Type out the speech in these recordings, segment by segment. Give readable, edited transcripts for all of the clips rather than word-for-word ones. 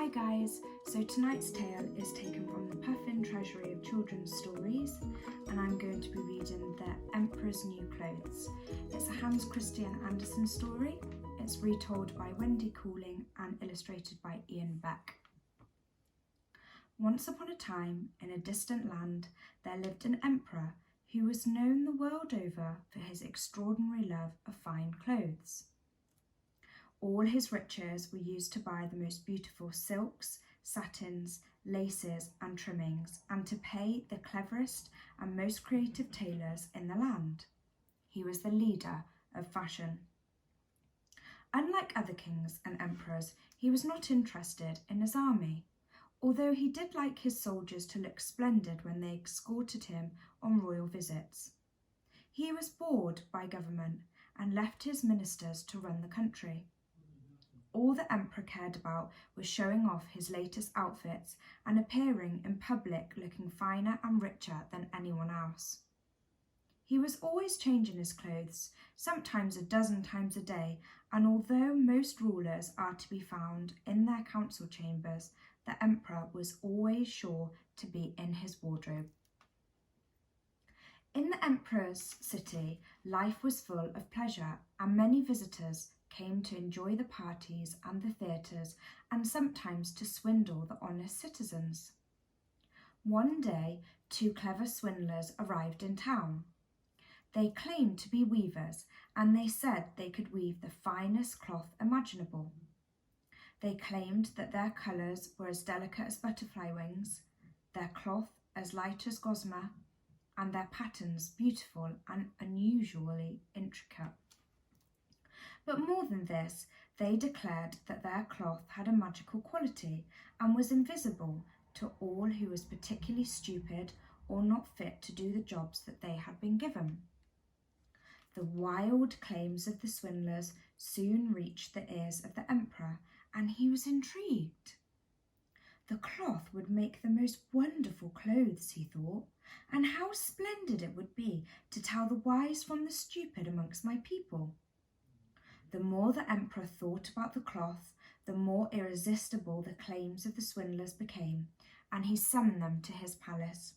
Hi guys, so tonight's tale is taken from the Puffin Treasury of Children's Stories, and I'm going to be reading The Emperor's New Clothes. It's a Hans Christian Andersen story. It's retold by Wendy Cooling and illustrated by Ian Beck. Once upon a time, in a distant land, there lived an emperor who was known the world over for his extraordinary love of fine clothes. All his riches were used to buy the most beautiful silks, satins, laces and trimmings, and to pay the cleverest and most creative tailors in the land. He was the leader of fashion. Unlike other kings and emperors, he was not interested in his army, although he did like his soldiers to look splendid when they escorted him on royal visits. He was bored by government and left his ministers to run the country. All the emperor cared about was showing off his latest outfits and appearing in public looking finer and richer than anyone else. He was always changing his clothes, sometimes a dozen times a day, and although most rulers are to be found in their council chambers, the emperor was always sure to be in his wardrobe. In the emperor's city, life was full of pleasure, and many visitors came to enjoy the parties and the theatres, and sometimes to swindle the honest citizens. One day, two clever swindlers arrived in town. They claimed to be weavers, and they said they could weave the finest cloth imaginable. They claimed that their colours were as delicate as butterfly wings, their cloth as light as gossamer, and their patterns beautiful and unusually intricate. But more than this, they declared that their cloth had a magical quality and was invisible to all who was particularly stupid or not fit to do the jobs that they had been given. The wild claims of the swindlers soon reached the ears of the emperor, and he was intrigued. The cloth would make the most wonderful clothes, he thought, and how splendid it would be to tell the wise from the stupid amongst my people. The more the emperor thought about the cloth, the more irresistible the claims of the swindlers became, and he summoned them to his palace.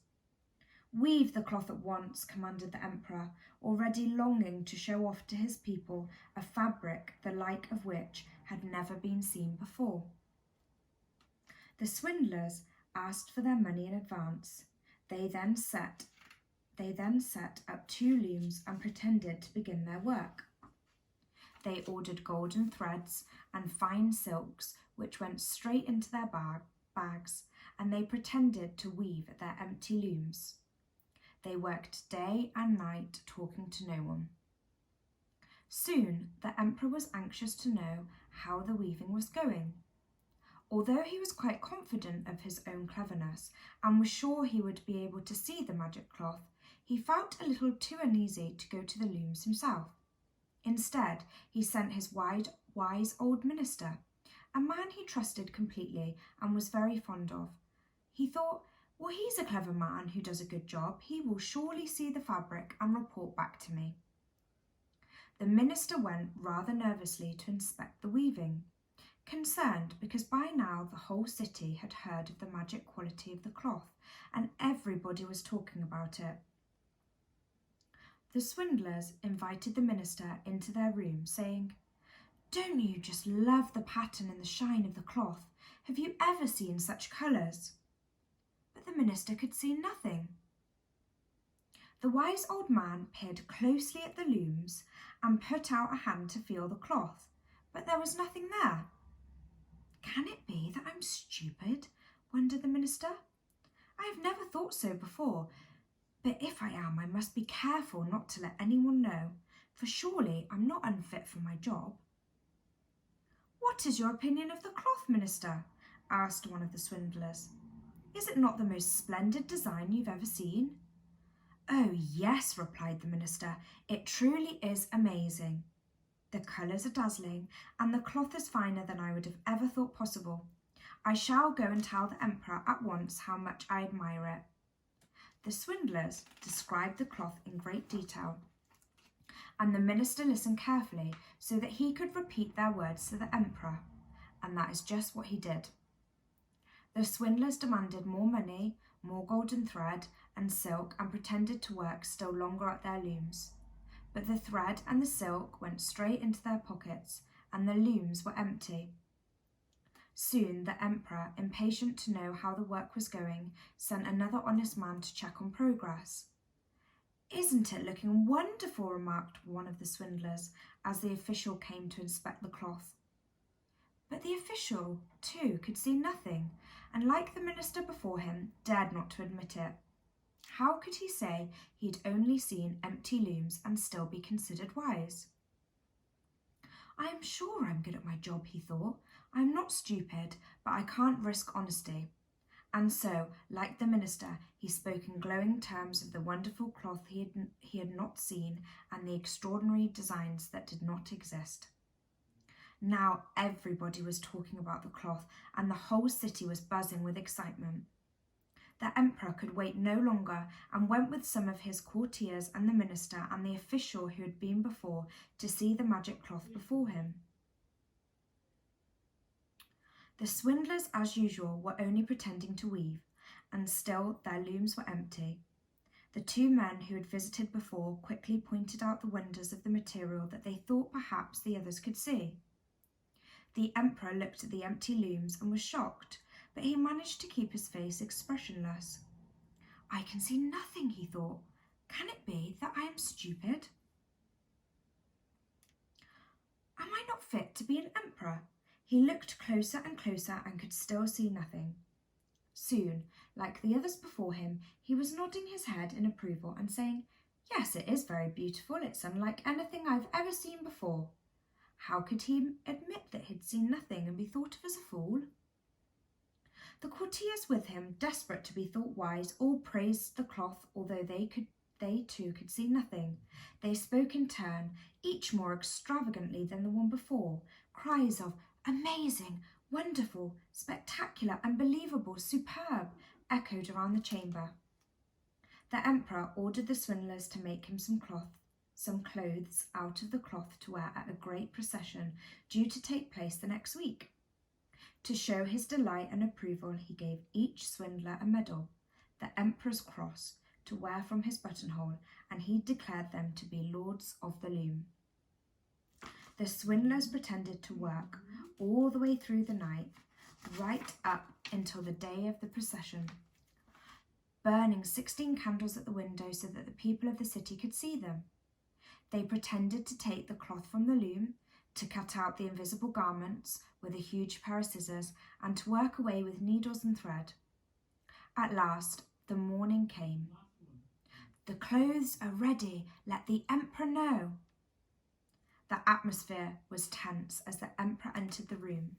"Weave the cloth at once," commanded the emperor, already longing to show off to his people a fabric the like of which had never been seen before. The swindlers asked for their money in advance. They then set up two looms and pretended to begin their work. They ordered golden threads and fine silks, which went straight into their bags, and they pretended to weave at their empty looms. They worked day and night, talking to no one. Soon the emperor was anxious to know how the weaving was going. Although he was quite confident of his own cleverness and was sure he would be able to see the magic cloth, he felt a little too uneasy to go to the looms himself. Instead, he sent his wise old minister, a man he trusted completely and was very fond of. He thought, well, he's a clever man who does a good job. He will surely see the fabric and report back to me. The minister went rather nervously to inspect the weaving, concerned because by now the whole city had heard of the magic quality of the cloth and everybody was talking about it. The swindlers invited the minister into their room, saying, "Don't you just love the pattern and the shine of the cloth? Have you ever seen such colours?" But the minister could see nothing. The wise old man peered closely at the looms and put out a hand to feel the cloth, but there was nothing there. "Can it be that I'm stupid?" wondered the minister. "I have never thought so before. But if I am, I must be careful not to let anyone know, for surely I'm not unfit for my job." "What is your opinion of the cloth, minister?" asked one of the swindlers. "Is it not the most splendid design you've ever seen?" "Oh, yes," replied the minister. "It truly is amazing. The colours are dazzling, and the cloth is finer than I would have ever thought possible. I shall go and tell the emperor at once how much I admire it." The swindlers described the cloth in great detail, and the minister listened carefully so that he could repeat their words to the emperor, and that is just what he did. The swindlers demanded more money, more golden thread and silk, and pretended to work still longer at their looms. But the thread and the silk went straight into their pockets, and the looms were empty. Soon the emperor, impatient to know how the work was going, sent another honest man to check on progress. "Isn't it looking wonderful?" remarked one of the swindlers as the official came to inspect the cloth. But the official, too, could see nothing, and like the minister before him, dared not to admit it. How could he say he'd only seen empty looms and still be considered wise? "I am sure I'm good at my job," he thought. "I'm not stupid, but I can't risk honesty." And so, like the minister, he spoke in glowing terms of the wonderful cloth he had not seen and the extraordinary designs that did not exist. Now everybody was talking about the cloth, and the whole city was buzzing with excitement. The emperor could wait no longer and went with some of his courtiers and the minister and the official who had been before to see the magic cloth before him. The swindlers, as usual, were only pretending to weave, and still their looms were empty. The two men who had visited before quickly pointed out the wonders of the material that they thought perhaps the others could see. The emperor looked at the empty looms and was shocked, but he managed to keep his face expressionless. "I can see nothing," he thought. "Can it be that I am stupid? Am I not fit to be an emperor?" He looked closer and closer and could still see nothing. Soon, like the others before him, he was nodding his head in approval and saying, "Yes, it is very beautiful. It's unlike anything I've ever seen before." How could he admit that he'd seen nothing and be thought of as a fool? The courtiers with him, desperate to be thought wise, all praised the cloth, although they too could see nothing. They spoke in turn, each more extravagantly than the one before. Cries of "amazing," "wonderful," "spectacular," "unbelievable," "superb" echoed around the chamber. The emperor ordered the swindlers to make him some clothes out of the cloth to wear at a great procession due to take place the next week. To show his delight and approval, he gave each swindler a medal, the Emperor's Cross, to wear from his buttonhole, and he declared them to be lords of the loom. The swindlers pretended to work all the way through the night, right up until the day of the procession, burning 16 candles at the window so that the people of the city could see them. They pretended to take the cloth from the loom, to cut out the invisible garments with a huge pair of scissors, and to work away with needles and thread. At last, the morning came. "The clothes are ready. Let the emperor know." The atmosphere was tense as the emperor entered the room.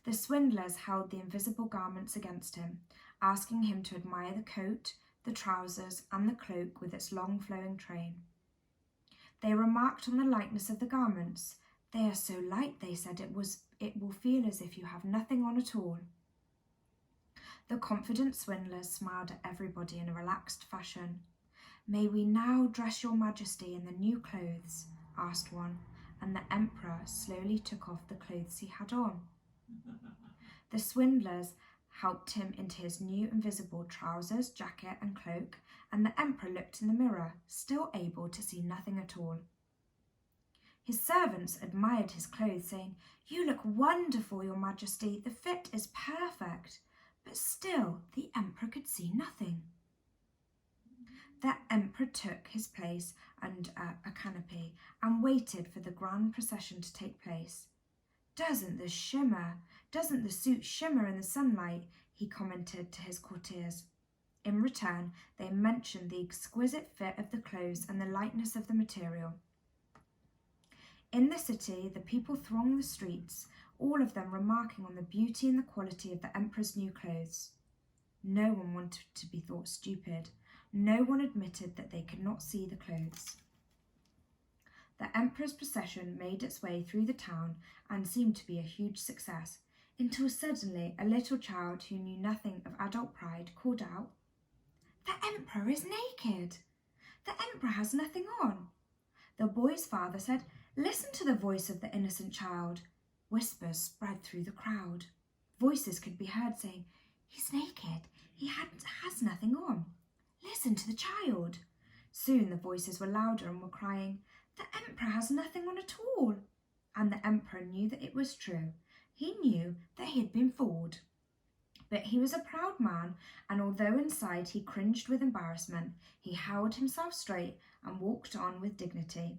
The swindlers held the invisible garments against him, asking him to admire the coat, the trousers, and the cloak with its long flowing train. They remarked on the lightness of the garments. "They are so light," they said, it will feel as if you have nothing on at all." The confident swindlers smiled at everybody in a relaxed fashion. "May we now dress your majesty in the new clothes?" asked one, and the emperor slowly took off the clothes he had on. The swindlers helped him into his new invisible trousers, jacket, and cloak, and the emperor looked in the mirror, still able to see nothing at all. His servants admired his clothes, saying, "You look wonderful, your majesty. The fit is perfect." But still the emperor could see nothing. The emperor took his place under a canopy and waited for the grand procession to take place. Doesn't the suit shimmer in the sunlight?" he commented to his courtiers. In return, they mentioned the exquisite fit of the clothes and the lightness of the material. In the city, the people thronged the streets, all of them remarking on the beauty and the quality of the emperor's new clothes. No one wanted to be thought stupid. No one admitted that they could not see the clothes. The emperor's procession made its way through the town and seemed to be a huge success, until suddenly a little child who knew nothing of adult pride called out, "The emperor is naked! The emperor has nothing on!" The boy's father said, "Listen to the voice of the innocent child." Whispers spread through the crowd. Voices could be heard saying, "He's naked. He has nothing on. Listen to the child." Soon the voices were louder and were crying, "The emperor has nothing on at all." And the emperor knew that it was true. He knew that he had been fooled. But he was a proud man, and although inside he cringed with embarrassment, he held himself straight and walked on with dignity.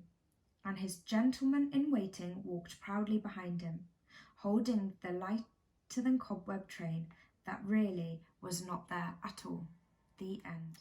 And his gentleman in waiting walked proudly behind him, holding the lighter than cobweb train that really was not there at all. The end.